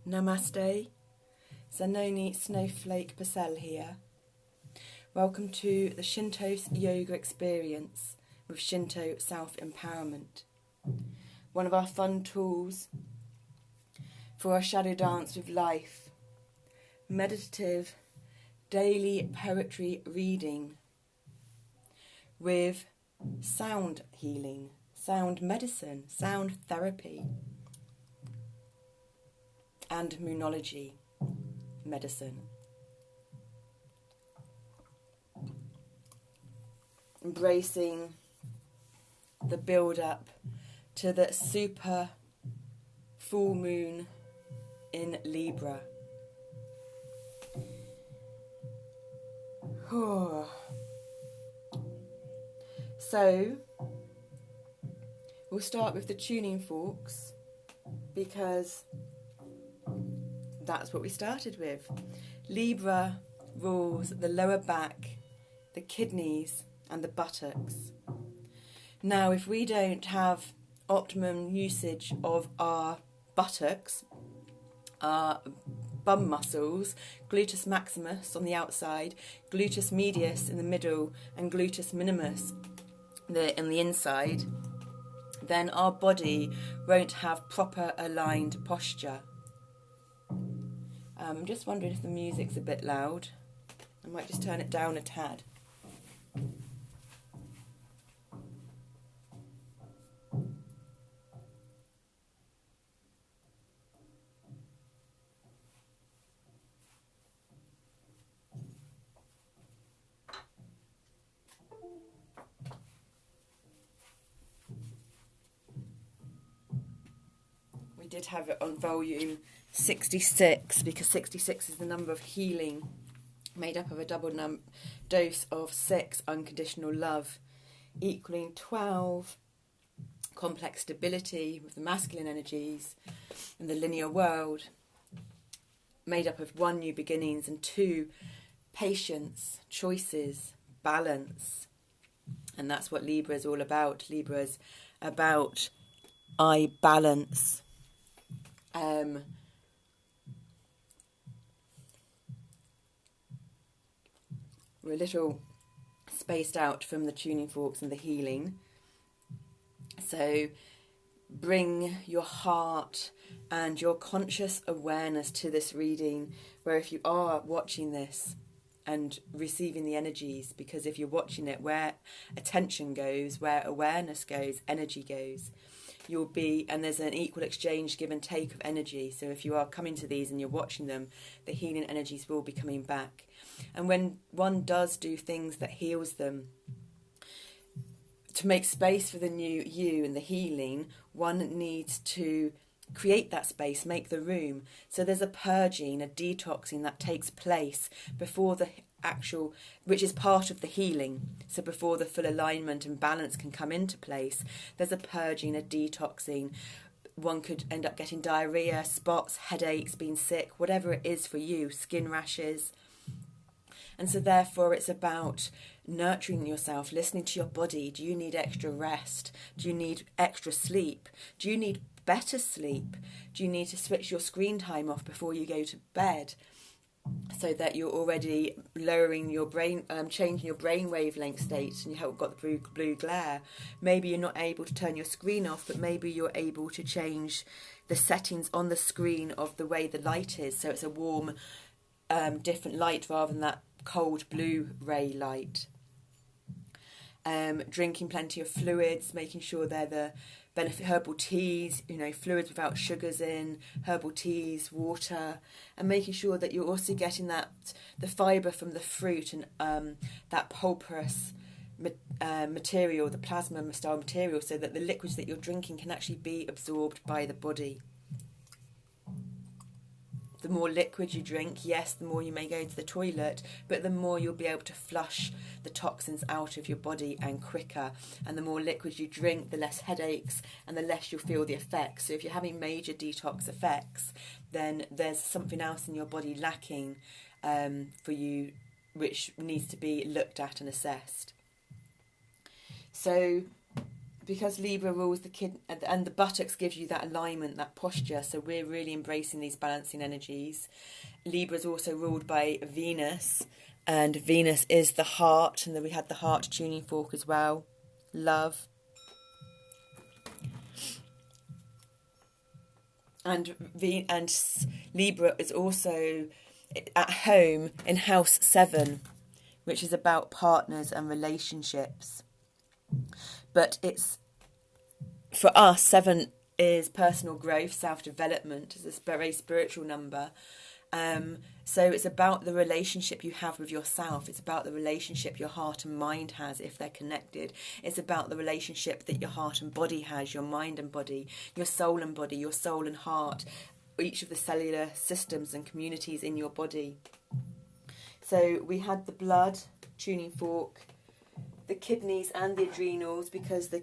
Namaste, Zanoni Snowflake Purcell here. Welcome to the Shinto Yoga Experience with Shinto Self-Empowerment. One of our fun tools for our shadow dance with life. Meditative daily poetry reading with sound healing, sound medicine, sound therapy, and moonology medicine. Embracing the build-up to the super full moon in Libra. So, we'll start with the tuning forks because that's what we started with. Libra rules the lower back, the kidneys and the buttocks. Now, if we don't have optimum usage of our buttocks, our bum muscles, gluteus maximus on the outside, gluteus medius in the middle and gluteus minimus in the inside, then our body won't have proper aligned posture. I'm just wondering if the music's a bit loud. I might just turn it down a tad. We did have it on volume 66 because 66 is the number of healing, made up of a double dose of 6 unconditional love, equaling 12 complex stability with the masculine energies in the linear world, made up of 1 new beginnings and 2 patience, choices, balance. And that's what Libra is all about. Libra is about I balance. We're a little spaced out from the tuning forks and the healing. So bring your heart and your conscious awareness to this reading, where if you are watching this and receiving the energies, because if you're watching it, where attention goes, where awareness goes, energy goes. You'll be, and there's an equal exchange, give and take of energy. So if you are coming to these and you're watching them, the healing energies will be coming back. And when one does do things that heals them, to make space for the new you and the healing, one needs to create that space, make the room. So there's a purging, a detoxing that takes place before the actual, which is part of the healing. So before the full alignment and balance can come into place, there's a purging, a detoxing. One could end up getting diarrhea, spots, headaches, being sick, whatever it is for you, skin rashes. And so therefore it's about nurturing yourself, listening to your body. Do you need extra rest? Do you need extra sleep? Do you need better sleep? Do you need to switch your screen time off before you go to bed, so that you're already lowering your brain, changing your brain wavelength state, and you haven't got the blue glare? Maybe you're not able to turn your screen off, but maybe you're able to change the settings on the screen of the way the light is, so it's a warm, different light rather than that cold blue ray light. Drinking plenty of fluids, making sure they're the benefit herbal teas, fluids without sugars in, herbal teas, water, and making sure that you're also getting the fibre from the fruit and that pulporous material, the plasma style material, so that the liquids that you're drinking can actually be absorbed by the body. The more liquid you drink, yes, the more you may go to the toilet, but the more you'll be able to flush the toxins out of your body and quicker. And the more liquids you drink, the less headaches and the less you'll feel the effects. So if you're having major detox effects, then there's something else in your body lacking for you, which needs to be looked at and assessed. So because Libra rules the kid, and the buttocks gives you that alignment, that posture, so we're really embracing these balancing energies. Libra is also ruled by Venus, and Venus is the heart, and then we had the heart tuning fork as well, love. And Libra is also at home in house 7, which is about partners and relationships. But it's, for us, 7 is personal growth, self-development. It's a very spiritual number. So it's about the relationship you have with yourself. It's about the relationship your heart and mind has, if they're connected. It's about the relationship that your heart and body has, your mind and body, your soul and body, your soul and heart, each of the cellular systems and communities in your body. So we had the blood tuning fork, the kidneys and the adrenals, because the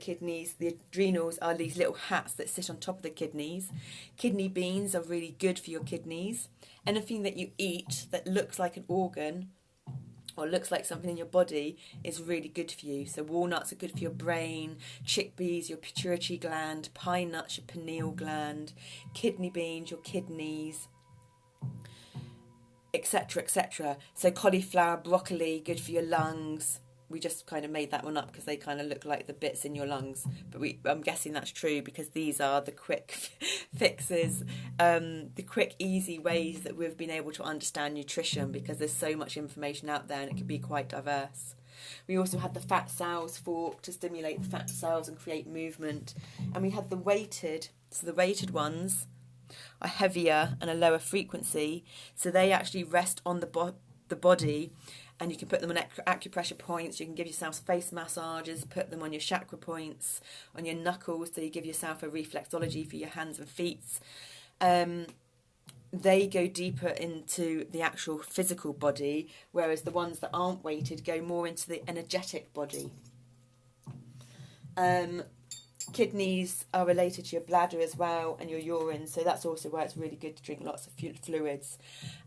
adrenals are these little hats that sit on top of the kidneys. Kidney beans are really good for your kidneys. Anything that you eat that looks like an organ or looks like something in your body is really good for you. So walnuts are good for your brain, chickpeas, your pituitary gland, pine nuts, your pineal gland, kidney beans, your kidneys, etc., etc. So cauliflower, broccoli, good for your lungs. We just kind of made that one up because they kind of look like the bits in your lungs. But I'm guessing that's true because these are the quick fixes, the quick, easy ways that we've been able to understand nutrition, because there's so much information out there and it can be quite diverse. We also had the fat cells fork to stimulate the fat cells and create movement. And we had the weighted, so the weighted ones are heavier and a lower frequency. So they actually rest on the body. And you can put them on acupressure points. You can give yourself face massages, put them on your chakra points, on your knuckles, so you give yourself a reflexology for your hands and feet. They go deeper into the actual physical body, whereas the ones that aren't weighted go more into the energetic body. Kidneys are related to your bladder as well, and your urine, so that's also why it's really good to drink lots of fluids.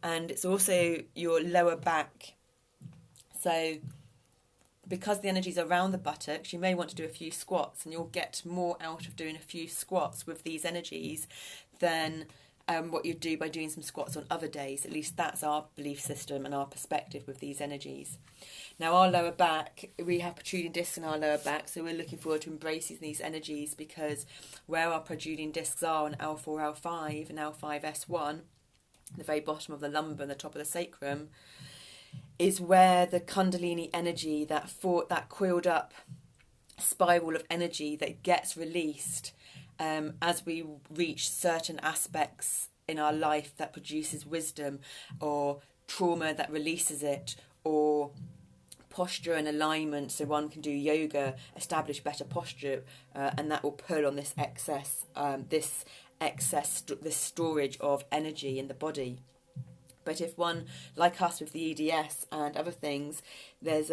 And it's also your lower back. So because the energy's around the buttocks, you may want to do a few squats, and you'll get more out of doing a few squats with these energies than what you'd do by doing some squats on other days. At least that's our belief system and our perspective with these energies. Now, our lower back, we have protruding discs in our lower back, so we're looking forward to embracing these energies, because where our protruding discs are on L4, L5 and L5, S1, the very bottom of the lumbar and the top of the sacrum, is where the Kundalini energy, that coiled up spiral of energy that gets released as we reach certain aspects in our life that produces wisdom, or trauma that releases it, or posture and alignment, so one can do yoga, establish better posture, and that will pull on this excess, this storage of energy in the body. But if one, like us with the EDS and other things, there's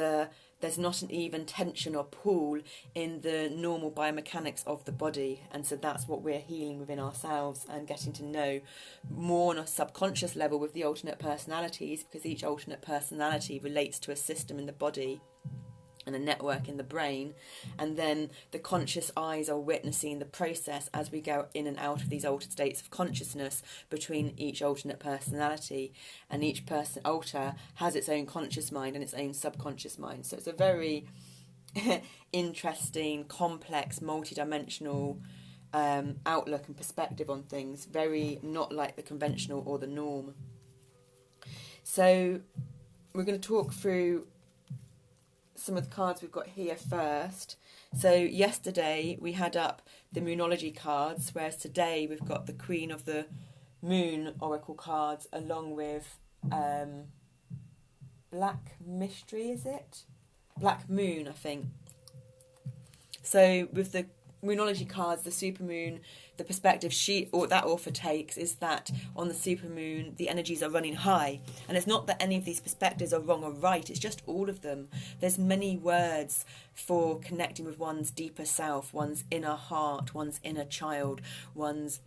not an even tension or pull in the normal biomechanics of the body, and so that's what we're healing within ourselves and getting to know more on a subconscious level with the alternate personalities, because each alternate personality relates to a system in the body and a network in the brain, and then the conscious eyes are witnessing the process as we go in and out of these altered states of consciousness between each alternate personality, and each person alter has its own conscious mind and its own subconscious mind. So it's a very interesting, complex, multi-dimensional outlook and perspective on things, very not like the conventional or the norm. So we're going to talk through some of the cards we've got here first. So yesterday we had up the Moonology cards, whereas today we've got the Queen of the Moon Oracle cards along with Black Mystery, is it? Black Moon, I think. So with the Moonology cards, the supermoon, the perspective that author takes is that on the supermoon the energies are running high, and it's not that any of these perspectives are wrong or right, it's just all of them. There's many words for connecting with one's deeper self, one's inner heart, one's inner child, one's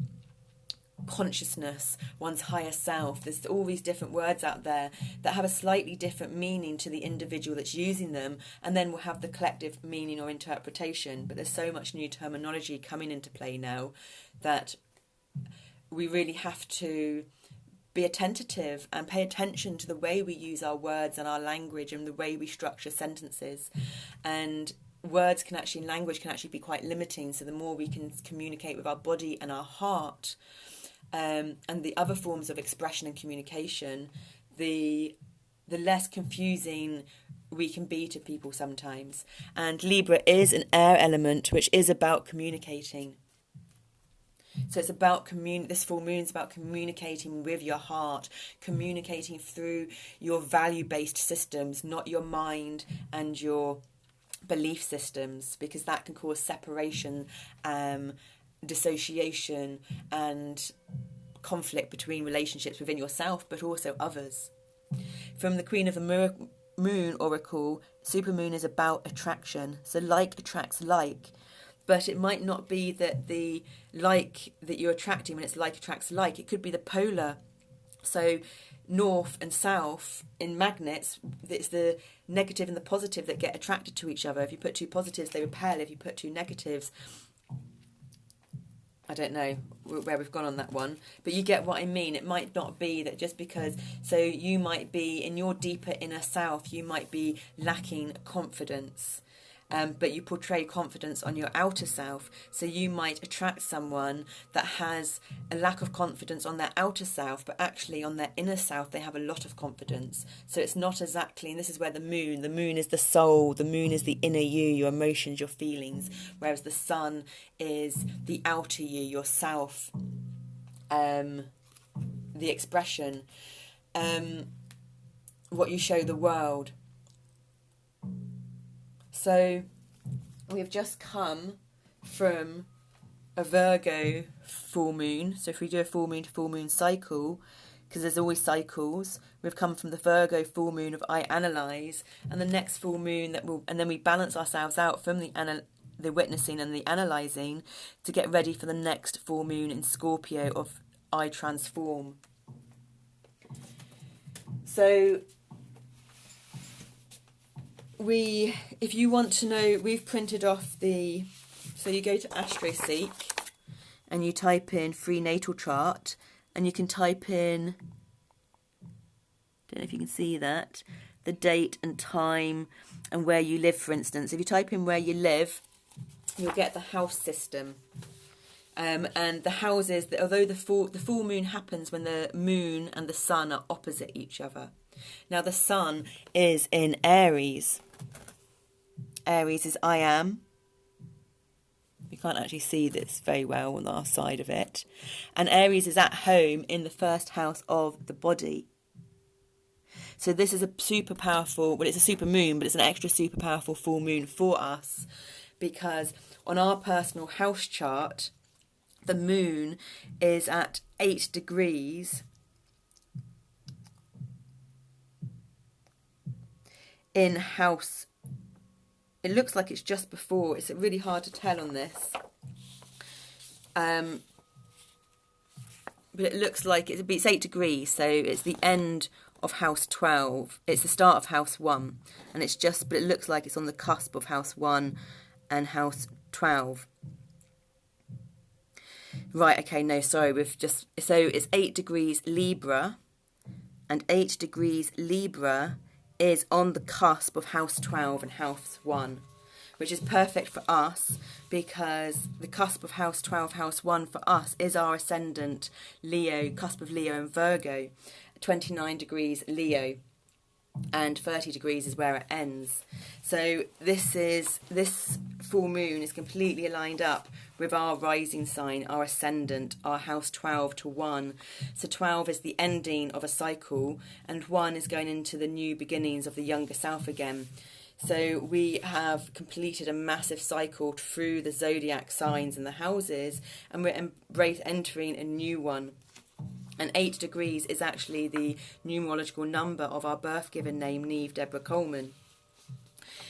consciousness, one's higher self. There's all these different words out there that have a slightly different meaning to the individual that's using them, and then we'll have the collective meaning or interpretation. But there's so much new terminology coming into play now that we really have to be attentive and pay attention to the way we use our words and our language and the way we structure sentences. And language can actually be quite limiting. So the more we can communicate with our body and our heart, and the other forms of expression and communication, the less confusing we can be to people sometimes. And Libra is an air element, which is about communicating. So it's about this full moon is about communicating with your heart, communicating through your value-based systems, not your mind and your belief systems, because that can cause separation, dissociation and conflict between relationships within yourself but also others. From the Queen of the Moon oracle, supermoon is about attraction. So like attracts like, but it might not be that the like that you're attracting when it's like attracts like. It could be the polar. So north and south in magnets, it's the negative and the positive that get attracted to each other. If you put two positives, they repel. If you put two negatives, I don't know where we've gone on that one, but you get what I mean. It might not be that just because, so you might be in your deeper inner self, you might be lacking confidence. But you portray confidence on your outer self. So you might attract someone that has a lack of confidence on their outer self, but actually on their inner self they have a lot of confidence. So it's not exactly, and this is where the moon is the soul, the moon is the inner you, your emotions, your feelings, whereas the sun is the outer you, your self, the expression, what you show the world. So we have just come from a Virgo full moon. So if we do a full moon to full moon cycle, because there's always cycles, we've come from the Virgo full moon of I analyse, and the next full moon and then we balance ourselves out from the witnessing and the analysing to get ready for the next full moon in Scorpio of I transform. So if you want to know, we've printed off so you go to AstroSeek and you type in free natal chart, and you can type in, don't know if you can see that, the date and time and where you live, for instance. If you type in where you live, you'll get the house system. And the houses, although the full moon happens when the moon and the sun are opposite each other. Now the sun is in Aries. Aries is I am. You can't actually see this very well on our side of it. And Aries is at home in the first house of the body. So this is a super powerful, well, it's a super moon, but it's an extra super powerful full moon for us, because on our personal house chart, the moon is at 8 degrees in house. It looks like it's just before. It's really hard to tell on this. But it looks like it's 8 degrees, so it's the end of house 12. It's the start of house 1. And but it looks like it's on the cusp of house 1 and house 12. Right, okay, no, sorry, so it's 8 degrees Libra, and 8 degrees Libra is on the cusp of house 12 and house 1, which is perfect for us because the cusp of house 12, house 1 for us is our ascendant Leo, cusp of Leo and Virgo, 29 degrees Leo, and 30 degrees is where it ends. So this full moon is completely aligned up with our rising sign, our ascendant, our house 12 to 1. So 12 is the ending of a cycle, and 1 is going into the new beginnings of the younger self again. So we have completed a massive cycle through the zodiac signs and the houses, and we're entering a new one. And 8 degrees is actually the numerological number of our birth given name, Neve Deborah Coleman.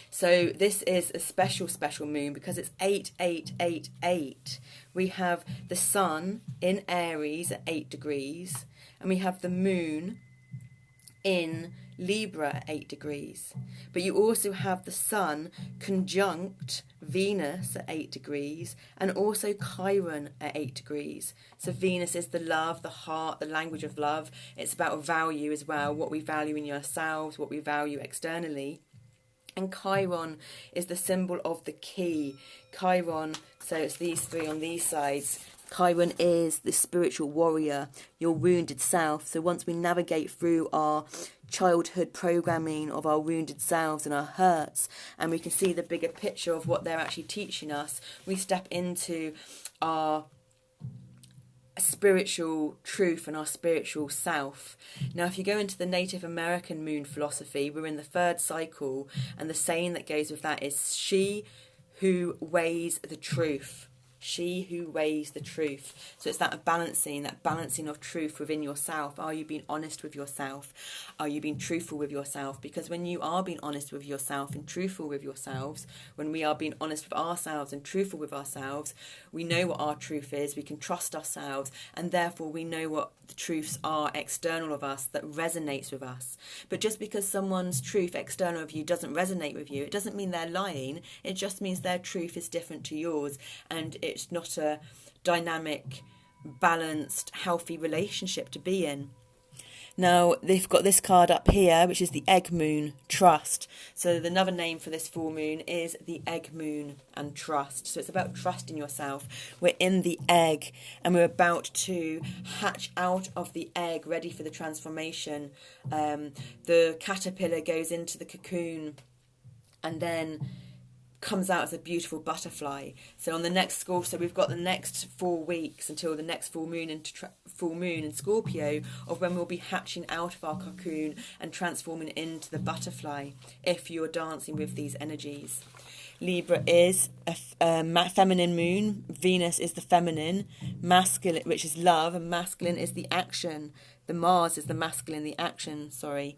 So this is a special moon because it's 8888. We have the sun in Aries at 8 degrees, and we have the moon in Libra at 8 degrees. But you also have the sun conjunct Venus at 8 degrees, and also Chiron at 8 degrees. So Venus is the love, the heart, the language of love. It's about value as well, what we value in ourselves, what we value externally. And Chiron is the symbol of the key. Chiron, so it's these three on these sides. Chiron is the spiritual warrior, your wounded self. So once we navigate through our childhood programming of our wounded selves and our hurts, and we can see the bigger picture of what they're actually teaching us, we step into our spiritual truth and our spiritual self. Now, if you go into the Native American moon philosophy, we're in the third cycle, and the saying that goes with that is she who weighs the truth. She who weighs the truth. So it's that balancing of truth within yourself. Are you being honest with yourself? Are you being truthful with yourself? Because when you are being honest with yourself and truthful with yourselves, when we are being honest with ourselves and truthful with ourselves, we know what our truth is, we can trust ourselves, and therefore we know what the truths are external of us that resonates with us. But just because someone's truth external of you doesn't resonate with you, it doesn't mean they're lying. It just means their truth is different to yours, and it's not a dynamic, balanced, healthy relationship to be in. Now, they've got this card up here, which is the egg moon, trust. So another name for this full moon is the egg moon and trust. So it's about trusting yourself. We're in the egg, and we're about to hatch out of the egg, ready for the transformation. The caterpillar goes into the cocoon and then comes out as a beautiful butterfly. So on the next school, so we've got the next 4 weeks until the next full moon in Scorpio, of when we'll be hatching out of our cocoon and transforming into the butterfly, if you're dancing with these energies. Libra is a feminine moon. Venus is the feminine, masculine, which is love, and masculine is the action. The Mars is the masculine, the action, sorry.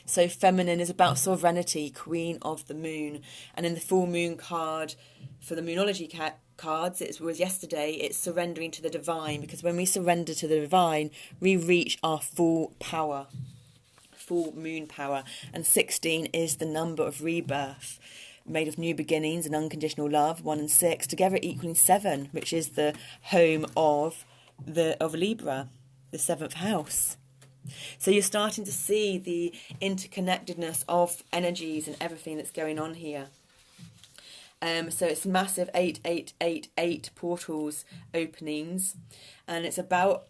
So feminine is about sovereignty, queen of the moon. And in the full moon card for the Moonology cards, it was yesterday, it's surrendering to the divine, because when we surrender to the divine, we reach our full power, full moon power. And 16 is the number of rebirth, made of new beginnings and unconditional love. 1 and 6 together equaling 7, which is the home of Libra, the 7th house. So you're starting to see the interconnectedness of energies and everything that's going on here. So it's massive 8888 portals openings, and it's about,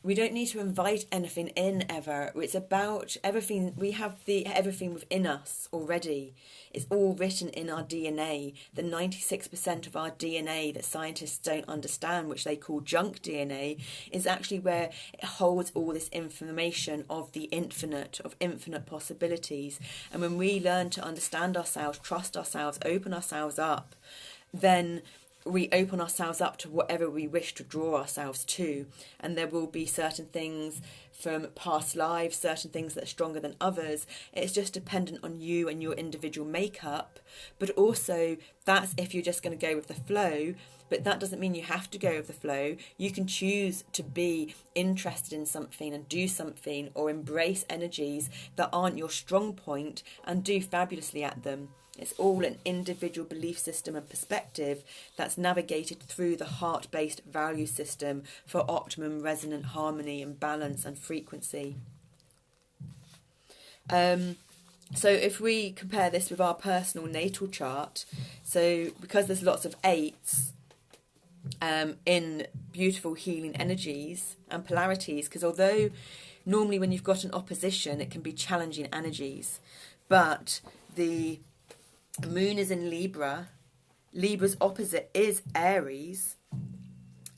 we don't need to invite anything in ever. It's about everything. We have everything within us already. It's all written in our DNA. The 96% of our DNA that scientists don't understand, which they call junk DNA, is actually where it holds all this information of the infinite, of infinite possibilities. And when we learn to understand ourselves, trust ourselves, open ourselves up, then we open ourselves up to whatever we wish to draw ourselves to. And there will be certain things from past lives, certain things that are stronger than others. It's just dependent on you and your individual makeup. But also, that's if you're just going to go with the flow. But that doesn't mean you have to go with the flow. You can choose to be interested in something and do something, or embrace energies that aren't your strong point and do fabulously at them. It's all an individual belief system and perspective that's navigated through the heart-based value system for optimum resonant harmony and balance and frequency. So if we compare this with our personal natal chart, so because there's lots of 8s in beautiful healing energies and polarities, because although normally when you've got an opposition, it can be challenging energies, but the moon is in Libra. Libra's opposite is Aries.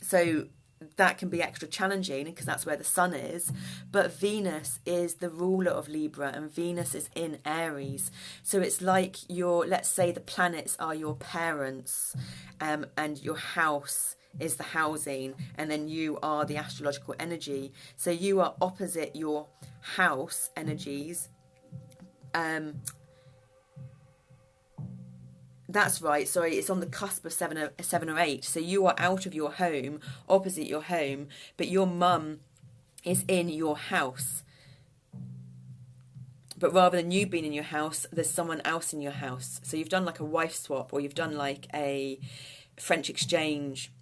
So that can be extra challenging because that's where the sun is. But Venus is the ruler of Libra, and Venus is in Aries. So it's like let's say the planets are your parents, and your house is the housing, and then you are the astrological energy. So you are opposite your house energies, That's right, sorry, it's on the cusp of 7 or 8. So you are out of your home, opposite your home, but your mum is in your house. But rather than you being in your house, there's someone else in your house. So you've done like a wife swap, or you've done like a French exchange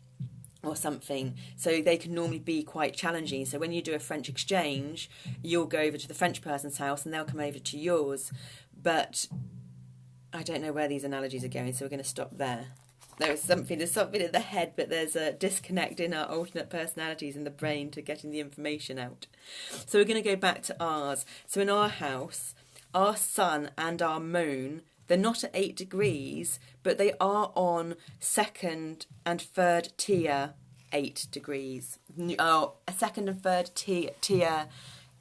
or something. So they can normally be quite challenging. So when you do a French exchange, you'll go over to the French person's house and they'll come over to yours. But I don't know where these analogies are going, so we're going to stop there. There's something in the head, but there's a disconnect in our alternate personalities in the brain to getting the information out. So we're going to go back to ours. So in our house, our sun and our moon, they're not at 8 degrees, but they are on second and third tier 8 degrees. A second and third tier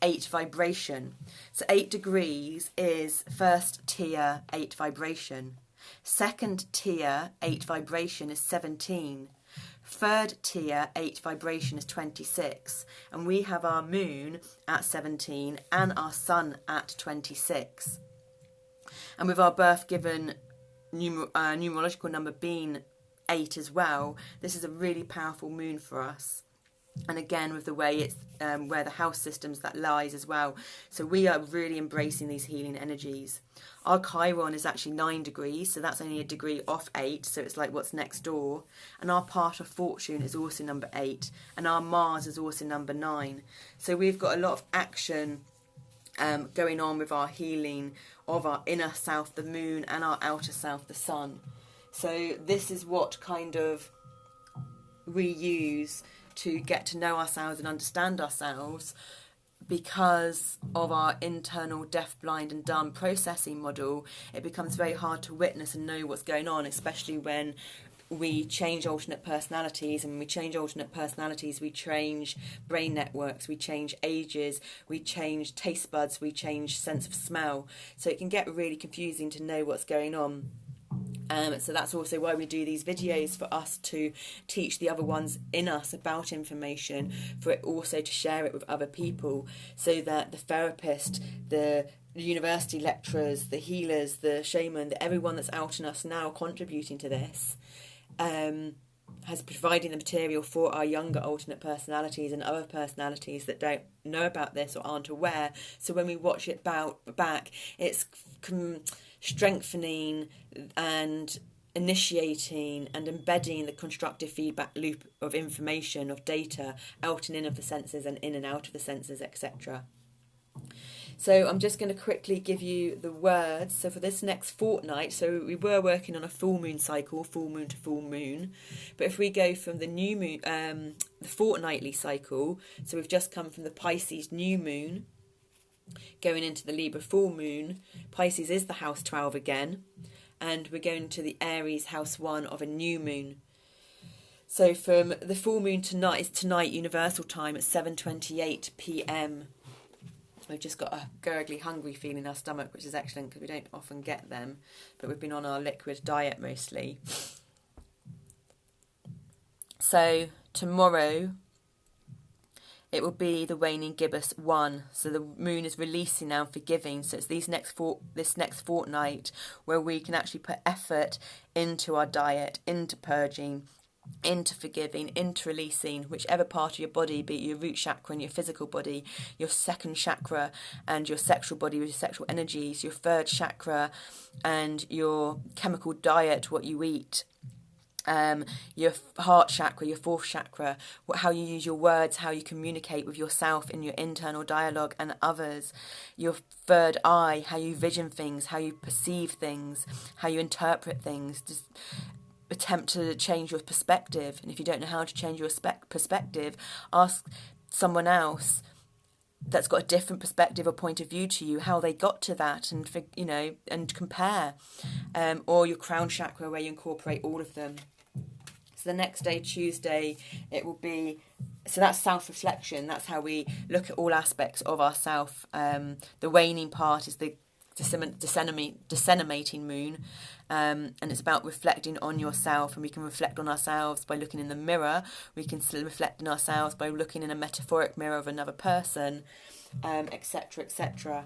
8 vibration. So 8 degrees is first tier 8 vibration. Second tier 8 vibration is 17. Third tier 8 vibration is 26. And we have our moon at 17 and our sun at 26. And with our birth given numerological number being 8 as well, this is a really powerful moon for us. And again, with the way it's where the house systems that lies as well. So we are really embracing these healing energies. Our Chiron is actually 9 degrees, so that's only a degree off 8, so it's like what's next door. And our path of fortune is also number 8, and our Mars is also number 9. So we've got a lot of action going on with our healing of our inner self, the moon, and our outer self, the sun. So this is what kind of we use to get to know ourselves and understand ourselves, because of our internal deaf, blind and dumb processing model. It becomes very hard to witness and know what's going on, especially when we change alternate personalities. And when we change alternate personalities, we change brain networks, we change ages, we change taste buds, we change sense of smell. So it can get really confusing to know what's going on. So that's also why we do these videos, for us to teach the other ones in us about information, for it also to share it with other people, so that the therapist, the university lecturers, the healers, the shaman, everyone that's out in us now contributing to this, has provided the material for our younger alternate personalities and other personalities that don't know about this or aren't aware. So when we watch it back, it's strengthening and initiating and embedding the constructive feedback loop of information, of data, out and in of the senses and in and out of the senses, etc. So I'm just going to quickly give you the words. So for this next fortnight, so we were working on a full moon cycle, full moon to full moon. But if we go from the new moon, the fortnightly cycle, so we've just come from the Pisces new moon, going into the Libra full moon. Pisces is the house 12 again, and we're going to the Aries house 1 of a new moon. So from the full moon tonight is tonight universal time at 7:28 p.m. We've just got a gurgly hungry feeling in our stomach, which is excellent because we don't often get them, but we've been on our liquid diet mostly. So tomorrow it will be the waning gibbous 1. So the moon is releasing now and forgiving. So it's this next fortnight where we can actually put effort into our diet, into purging, into forgiving, into releasing, whichever part of your body, be it your root chakra and your physical body, your second chakra and your sexual body with your sexual energies, your third chakra and your chemical diet, what you eat, your heart chakra, your fourth chakra, how you use your words, how you communicate with yourself in your internal dialogue and others, your third eye, how you vision things, how you perceive things, how you interpret things. Just attempt to change your perspective, and if you don't know how to change your perspective, ask someone else that's got a different perspective or point of view to you how they got to that, and and compare. Or your crown chakra, where you incorporate all of them. So the next day, Tuesday, it will be, so that's self-reflection. That's how we look at all aspects of ourself. The waning part is the descenimating moon, and it's about reflecting on yourself. And we can reflect on ourselves by looking in the mirror. We can reflect on ourselves by looking in a metaphoric mirror of another person, etc., etc.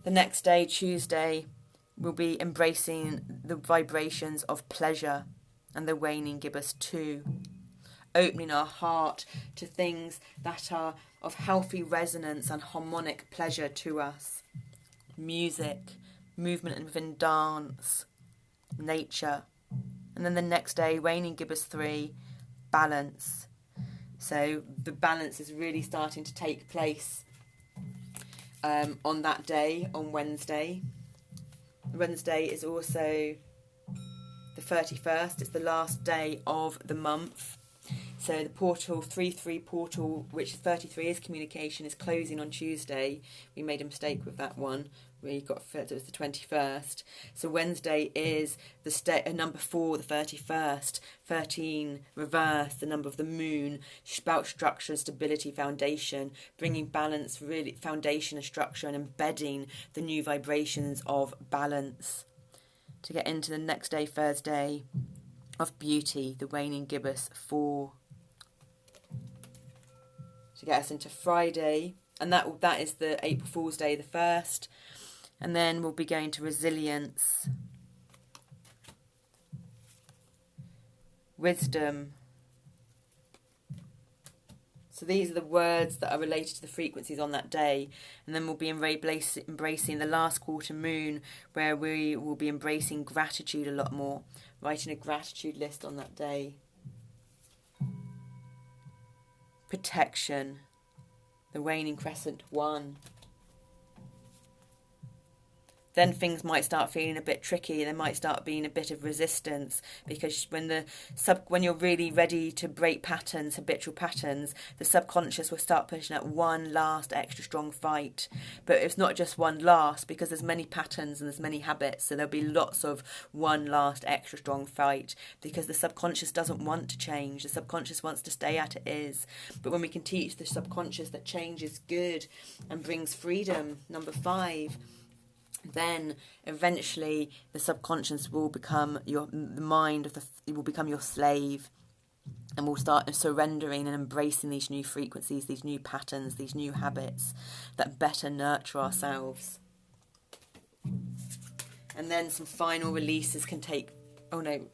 The next day, Tuesday, we'll be embracing the vibrations of pleasure and the waning gibbous 2. Opening our heart to things that are of healthy resonance and harmonic pleasure to us. Music, movement and within dance, nature. And then the next day, waning gibbous 3, balance. So the balance is really starting to take place on that day, on Wednesday. Wednesday is also the 31st. It's the last day of the month. So the portal, 3-3 portal, which 33 is communication, is closing on Tuesday. We made a mistake with that one. We got it was the 21st. So Wednesday is the number 4, the 31st. 13, reverse, the number of the moon, about structure, stability, foundation, bringing balance, really foundation and structure, and embedding the new vibrations of balance. To get into the next day, Thursday, of beauty, the waning gibbous 4. To get us into Friday, and that is the April Fool's Day, the 1st. And then we'll be going to resilience, wisdom. So these are the words that are related to the frequencies on that day. And then we'll be embracing the last quarter moon, where we will be embracing gratitude a lot more, writing a gratitude list on that day. Protection, the waning crescent 1. Then things might start feeling a bit tricky. There might start being a bit of resistance, because when you're really ready to break patterns, habitual patterns, the subconscious will start pushing out one last extra strong fight. But it's not just one last, because there's many patterns and there's many habits, so there'll be lots of one last extra strong fight, because the subconscious doesn't want to change. The subconscious wants to stay at it is. But when we can teach the subconscious that change is good and brings freedom, number 5, then eventually the subconscious will become will become your slave, and we'll start surrendering and embracing these new frequencies, these new patterns, these new habits that better nurture ourselves. And then some final releases can take and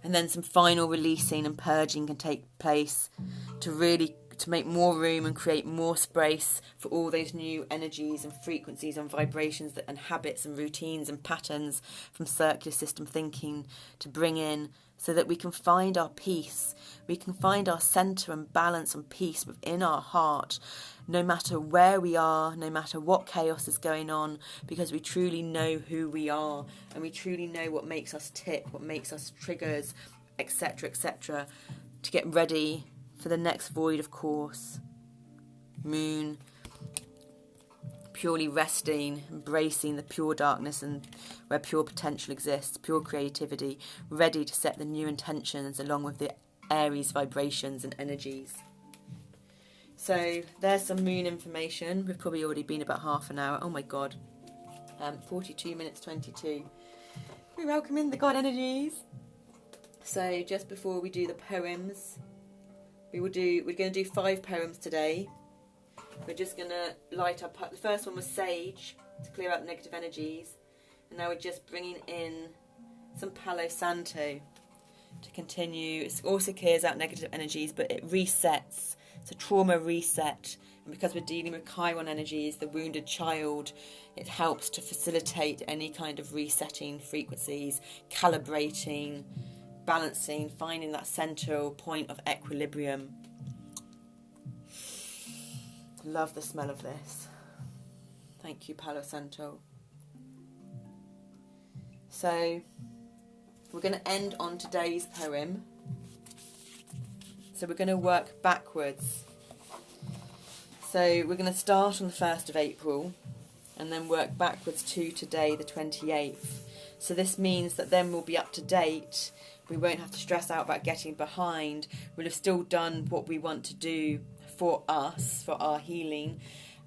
then some final releasing and purging can take place to make more room and create more space for all those new energies and frequencies and vibrations and habits and routines and patterns from circular system thinking to bring in, so that we can find our peace, we can find our centre and balance and peace within our heart, no matter where we are, no matter what chaos is going on, because we truly know who we are, and we truly know what makes us tick, what makes us triggers, etc., etc., to get ready for the next void, of course. Moon, purely resting, embracing the pure darkness and where pure potential exists, pure creativity, ready to set the new intentions along with the Aries vibrations and energies. So there's some moon information. We've probably already been about half an hour. Oh my god. 42 minutes 22. We welcome in the god energies. So just before we do the poems, we're going to do 5 poems today. We're just going to light up. The first one was Sage, to clear out negative energies. And now we're just bringing in some Palo Santo to continue. It also clears out negative energies, but it resets. It's a trauma reset. And because we're dealing with Chiron energies, the wounded child, it helps to facilitate any kind of resetting frequencies, calibrating, balancing, finding that central point of equilibrium. Love the smell of this. Thank you, Palo Santo. So we're going to end on today's poem. So we're going to work backwards. So we're going to start on the 1st of April and then work backwards to today, the 28th. So this means that then we'll be up to date. We won't have to stress out about getting behind. We'll have still done what we want to do for us, for our healing,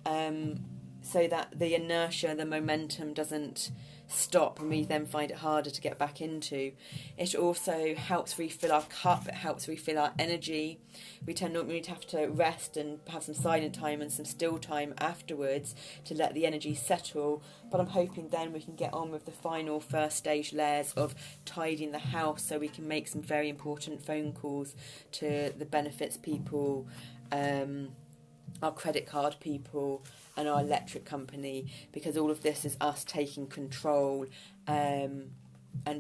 so that the inertia, the momentum doesn't stop and we then find it harder to get back into. It also helps refill our cup, it helps refill our energy. We tend normally to have to rest and have some silent time and some still time afterwards to let the energy settle, but I'm hoping then we can get on with the final first stage layers of tidying the house so we can make some very important phone calls to the benefits people, our credit card people and our electric company, because all of this is us taking control and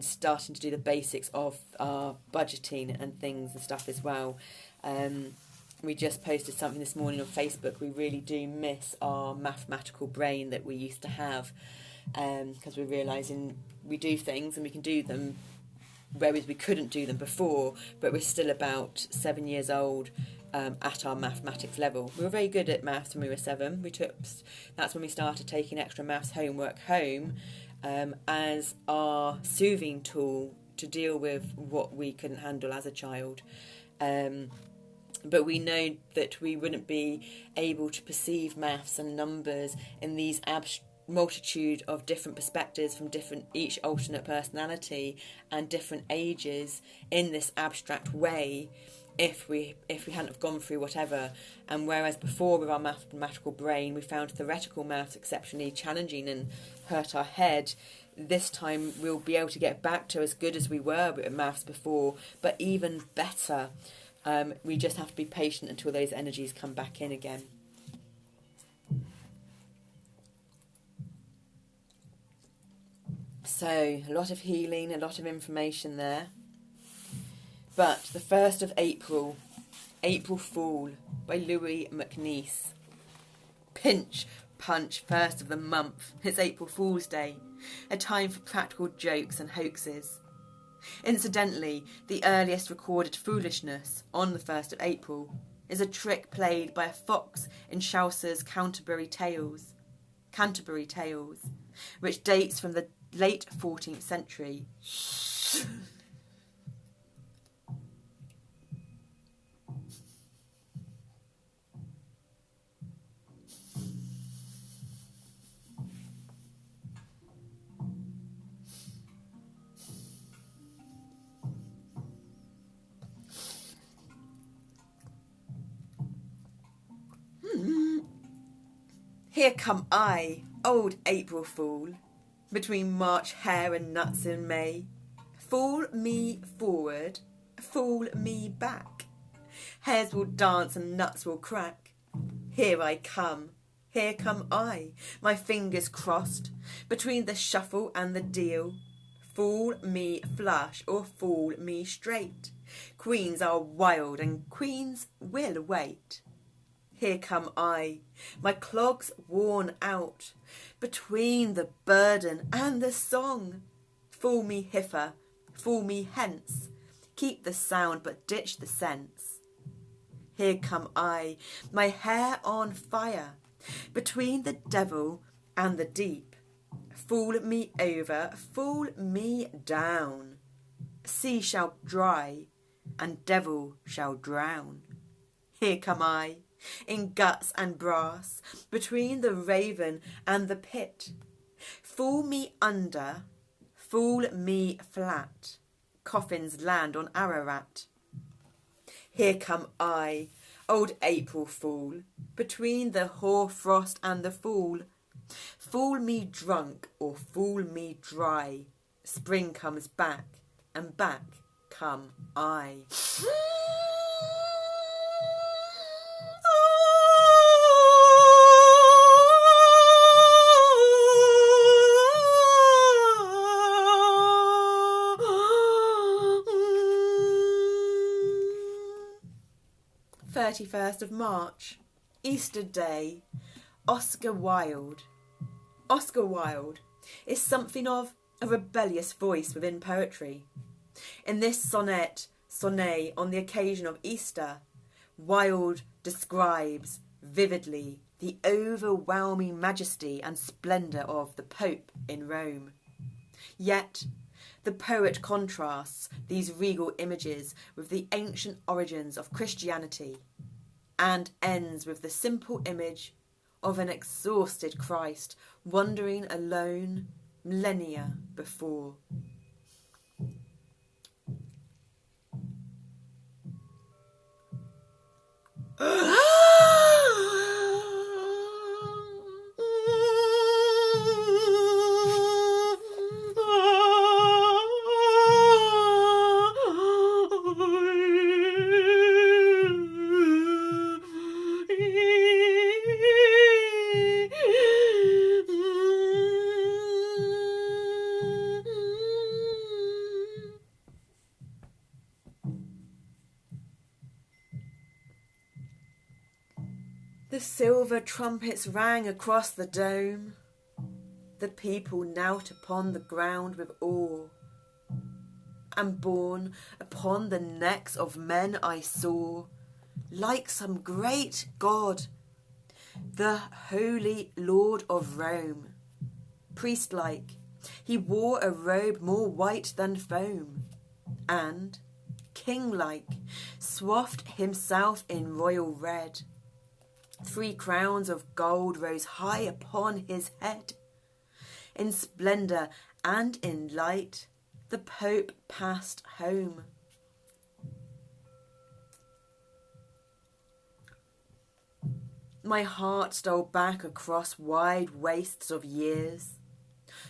starting to do the basics of our budgeting and things and stuff as well. We just posted something this morning on Facebook. We really do miss our mathematical brain that we used to have, because we're realising we do things and we can do them, whereas we couldn't do them before, but we're still about 7 years old at our mathematics level. We were very good at maths when we were 7. That's when we started taking extra maths homework home as our soothing tool to deal with what we couldn't handle as a child. But we know that we wouldn't be able to perceive maths and numbers in these multitude of different perspectives from each alternate personality and different ages in this abstract way if we hadn't have gone through whatever. And whereas before with our mathematical brain we found theoretical maths exceptionally challenging and hurt our head, this time we'll be able to get back to as good as we were with maths before, but even better. We just have to be patient until those energies come back in again. So, a lot of healing, a lot of information there. But the 1st of April, April Fool by Louis MacNeice. Pinch, punch, 1st of the month. It's April Fool's Day, a time for practical jokes and hoaxes. Incidentally, the earliest recorded foolishness, on the 1st of April, is a trick played by a fox in Chaucer's Canterbury Tales, which dates from the late 14th century. Here come I, old April Fool, between March hare and nuts in May. Fool me forward, fool me back. Hares will dance and nuts will crack. Here come I, my fingers crossed, between the shuffle and the deal. Fool me flush or fool me straight. Queens are wild and queens will wait. Here come I, my clogs worn out, between the burden and the song. Fool me hither, fool me hence, keep the sound but ditch the sense. Here come I, my hair on fire, between the devil and the deep. Fool me over, fool me down. Sea shall dry, and devil shall drown. Here come I, in guts and brass, between the raven and the pit. Fool me under, fool me flat, coffins land on Ararat. Here come I, old April Fool, between the hoar-frost and the fool. Fool me drunk or fool me dry, spring comes back, and back come I. 31st of March, Easter Day, Oscar Wilde. Oscar Wilde is something of a rebellious voice within poetry. In this sonnet on the occasion of Easter, Wilde describes vividly the overwhelming majesty and splendour of the Pope in Rome. Yet, the poet contrasts these regal images with the ancient origins of Christianity and ends with the simple image of an exhausted Christ wandering alone millennia before. The silver trumpets rang across the dome. The people knelt upon the ground with awe, and borne upon the necks of men I saw, like some great god, the holy Lord of Rome. Priest-like, he wore a robe more white than foam, and, king-like, swathed himself in royal red. 3 crowns of gold rose high upon his head. In splendour and in light, the Pope passed home. My heart stole back across wide wastes of years,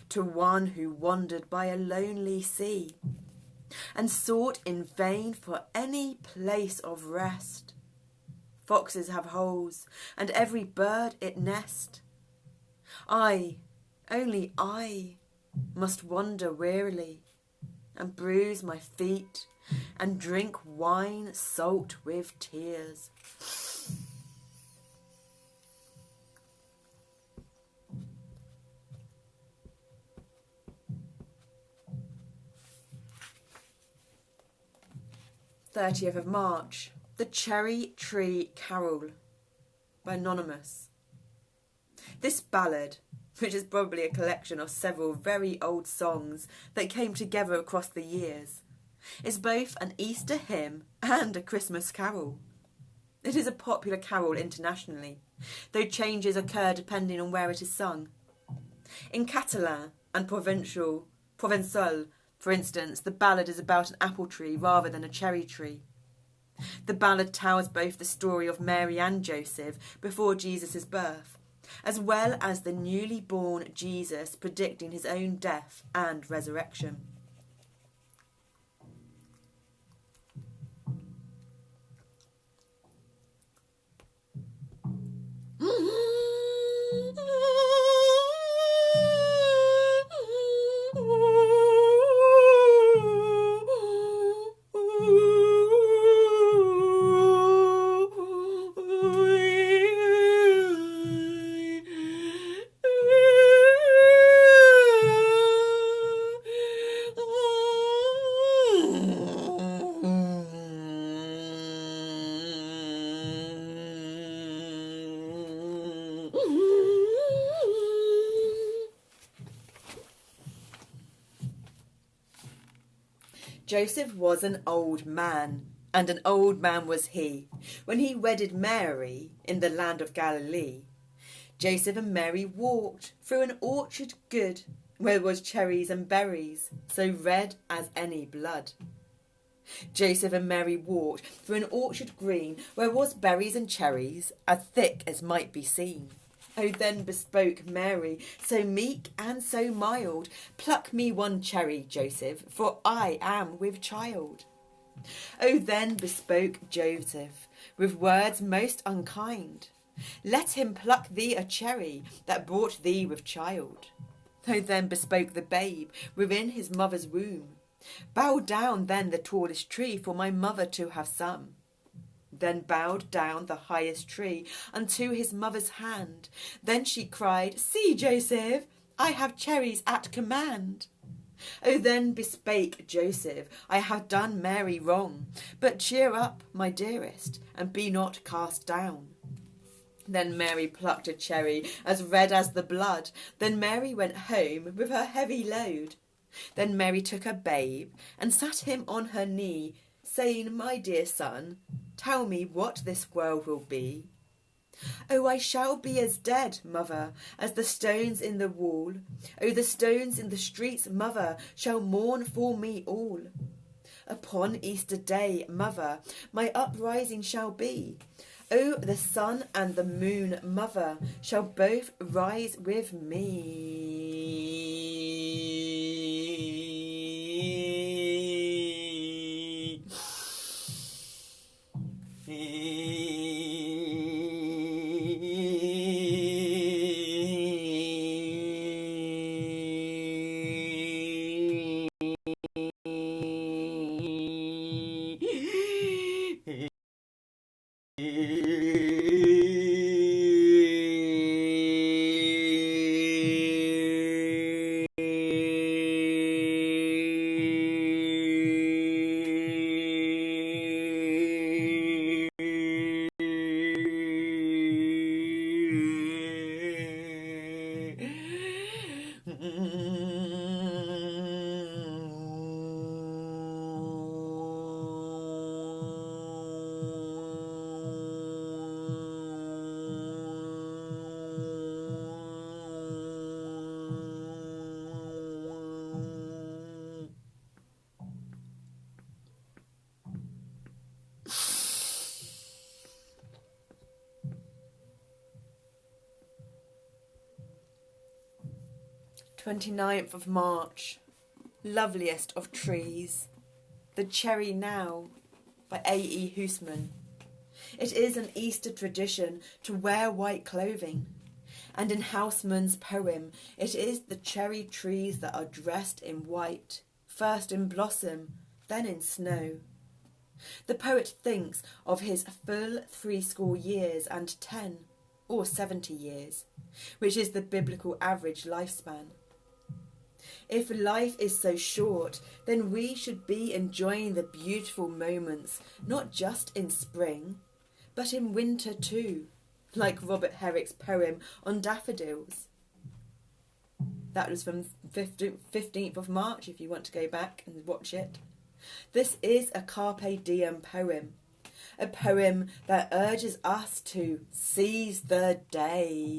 to one who wandered by a lonely sea, and sought in vain for any place of rest. Foxes have holes, and every bird it nest. I, only I, must wander wearily, and bruise my feet, and drink wine salt with tears. March 30th, The Cherry Tree Carol by Anonymous. This ballad, which is probably a collection of several very old songs that came together across the years, is both an Easter hymn and a Christmas carol. It is a popular carol internationally, though changes occur depending on where it is sung. In Catalan and Provençal, for instance, the ballad is about an apple tree rather than a cherry tree. The ballad tells both the story of Mary and Joseph before Jesus' birth, as well as the newly born Jesus predicting his own death and resurrection. Joseph was an old man, and an old man was he, when he wedded Mary in the land of Galilee. Joseph and Mary walked through an orchard good, where was cherries and berries, so red as any blood. Joseph and Mary walked through an orchard green, where was berries and cherries, as thick as might be seen. Oh, then bespoke Mary, so meek and so mild, pluck me one cherry, Joseph, for I am with child. Oh, then bespoke Joseph, with words most unkind, let him pluck thee a cherry that brought thee with child. Oh, then bespoke the babe within his mother's womb, bow down then the tallest tree for my mother to have some. Then bowed down the highest tree unto his mother's hand. Then she cried, see, Joseph, I have cherries at command. Oh, then bespake Joseph, I have done Mary wrong, but cheer up, my dearest, and be not cast down. Then Mary plucked a cherry as red as the blood. Then Mary went home with her heavy load. Then Mary took a babe and sat him on her knee, saying, my dear son, tell me what this world will be. Oh, I shall be as dead, mother, as the stones in the wall. Oh, the stones in the streets, mother, shall mourn for me all. Upon Easter Day, mother, my uprising shall be. Oh, the sun and the moon, mother, shall both rise with me. "29th of March, loveliest of trees, the cherry now," by A.E. Housman. It is an Easter tradition to wear white clothing, and in Housman's poem it is the cherry trees that are dressed in white, first in blossom, then in snow. The poet thinks of his full 60 years and 10, or 70 years, which is the biblical average lifespan. If life is so short, then we should be enjoying the beautiful moments, not just in spring, but in winter too, like Robert Herrick's poem on daffodils. That was from 15th of March, if you want to go back and watch it. This is a Carpe Diem poem, a poem that urges us to seize the day.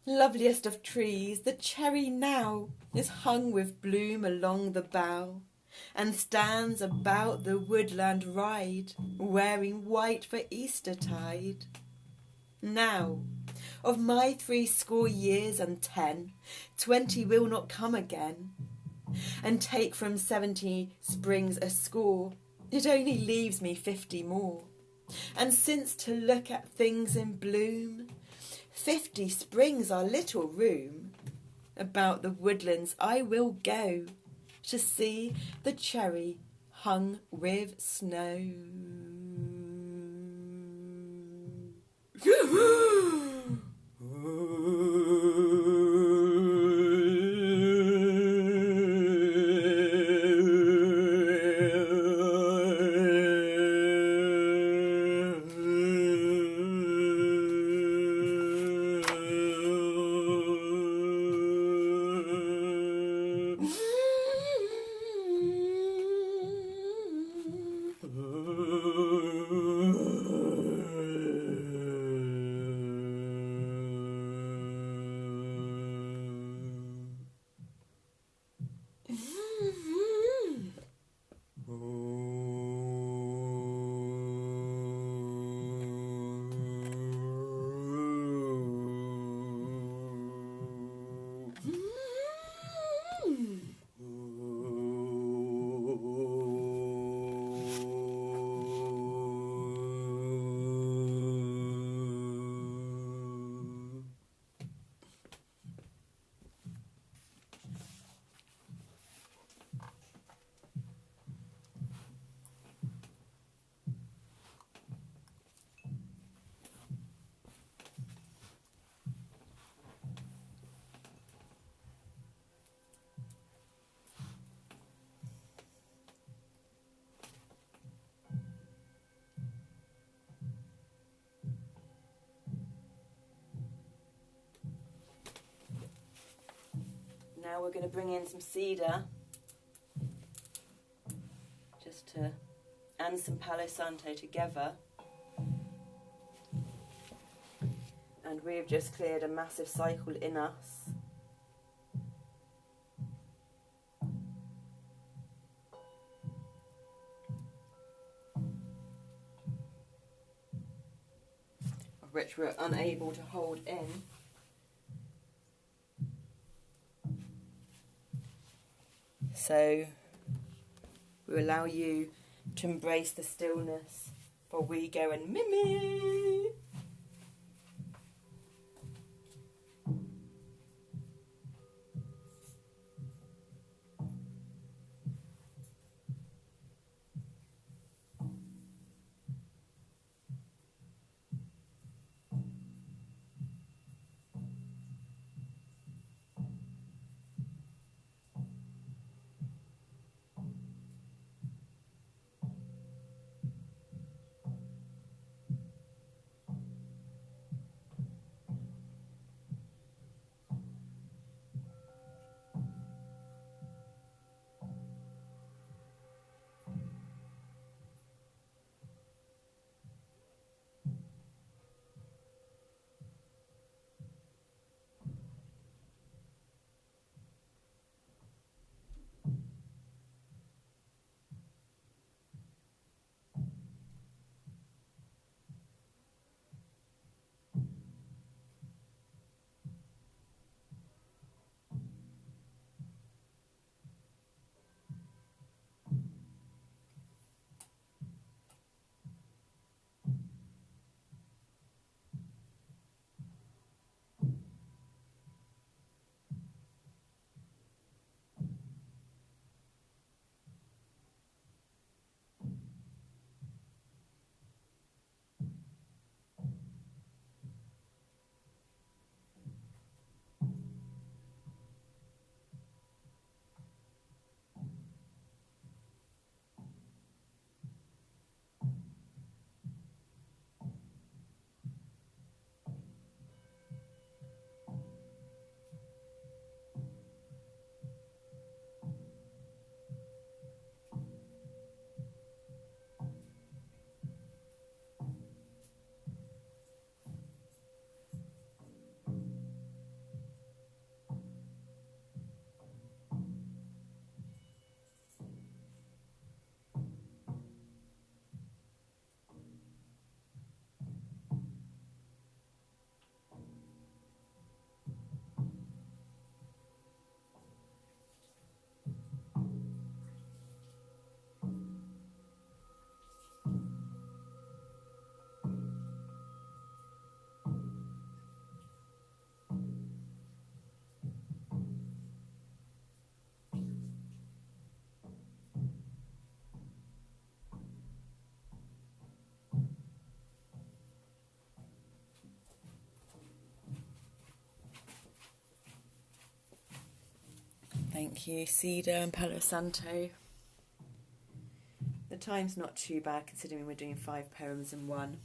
Loveliest of trees, the cherry now is hung with bloom along the bough, and stands about the woodland ride, wearing white for Eastertide. Now, of my 60 years and 10, 20 will not come again, and take from 70 springs a score, it only leaves me 50 more. And since to look at things in bloom, 50 springs are little room, about the woodlands I will go to see the cherry hung with snow. we're going to bring in some cedar, and some Palo Santo together. And we've just cleared a massive cycle in us. Of which we're unable to hold in. So we allow you to embrace the stillness while we go and mimic. Thank you, cedar and Palo Santo. The time's not too bad considering we're doing 5 poems in one.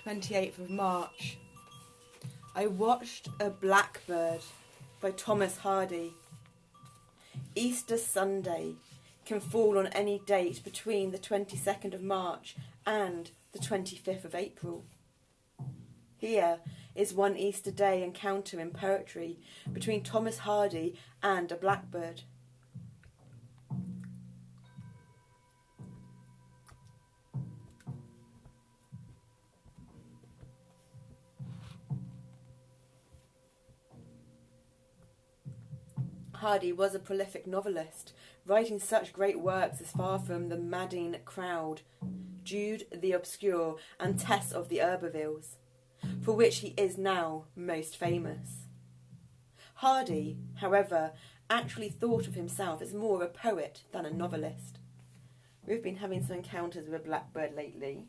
28th of March. I watched a Blackbird by Thomas Hardy. Easter Sunday can fall on any date between the 22nd of March and the 25th of April. Here is one Easter day encounter in poetry between Thomas Hardy and a blackbird. Hardy was a prolific novelist, writing such great works as Far from the Madding Crowd, Jude the Obscure, and Tess of the Herbervilles, for which he is now most famous. Hardy, however, actually thought of himself as more a poet than a novelist. We've been having some encounters with a blackbird lately.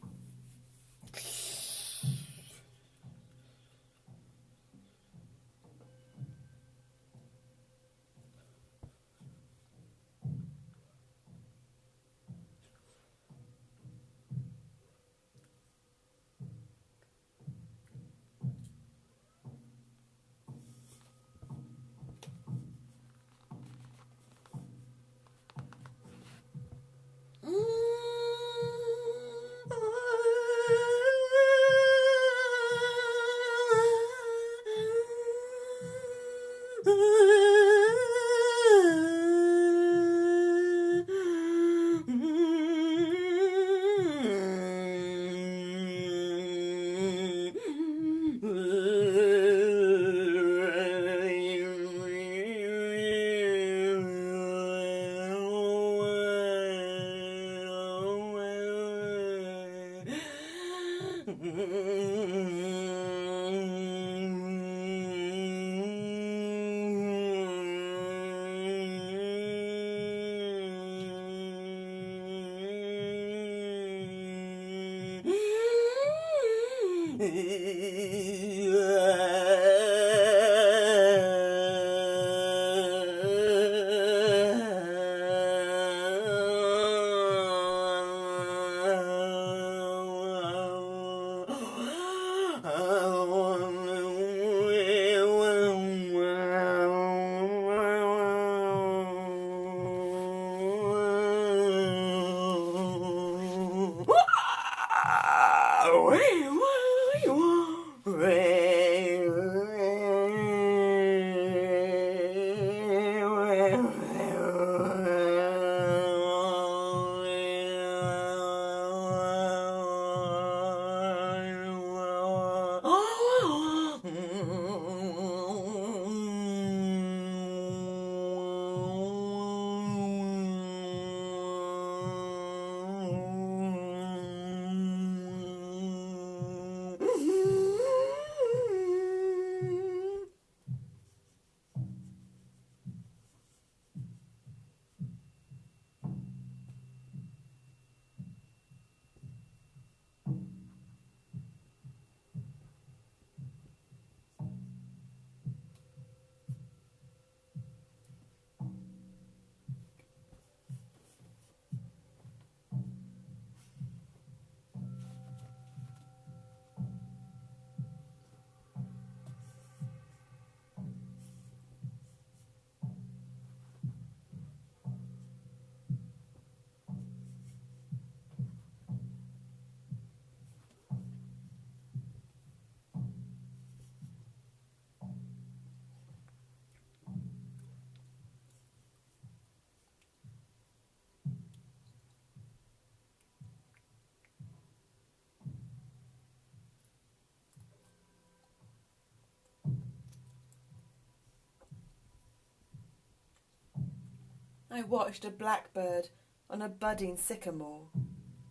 I watched a blackbird on a budding sycamore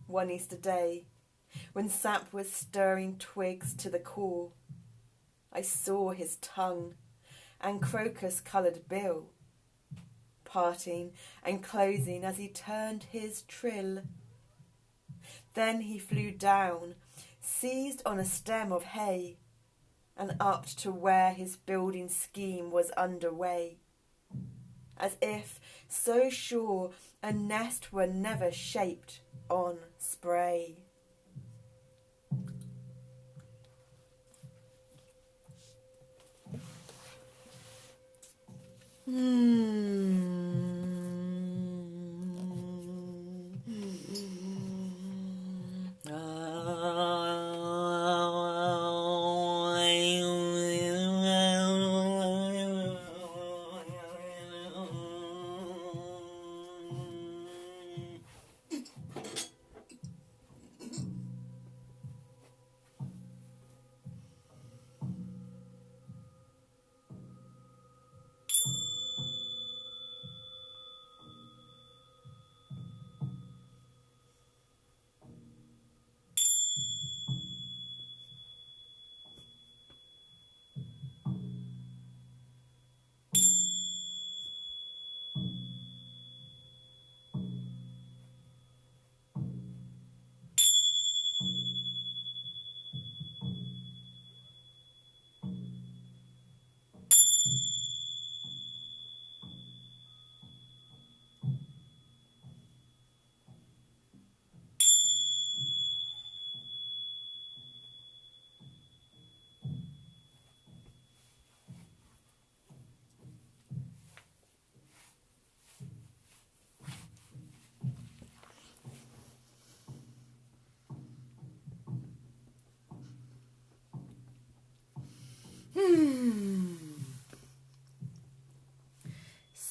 one Easter day, when sap was stirring twigs to the core. I saw his tongue and crocus-coloured bill, parting and closing as he turned his trill. Then he flew down, seized on a stem of hay, and upped to where his building scheme was underway, as if so sure a nest were never shaped on spray.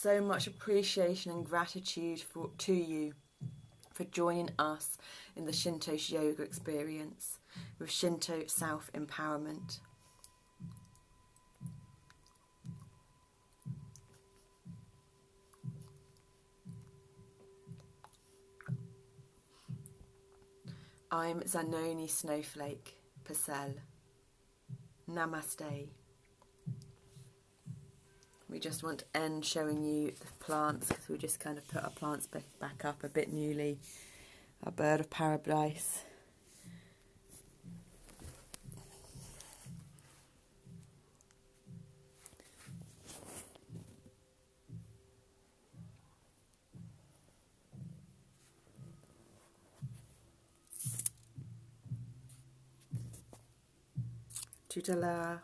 So much appreciation and gratitude to you for joining us in the Shinto yoga experience with Shinto self-empowerment. I'm Zanoni Snowflake Purcell. Namaste. We just want to end showing you the plants, because we just kind of put our plants back up a bit newly. Our bird of paradise. Tutela.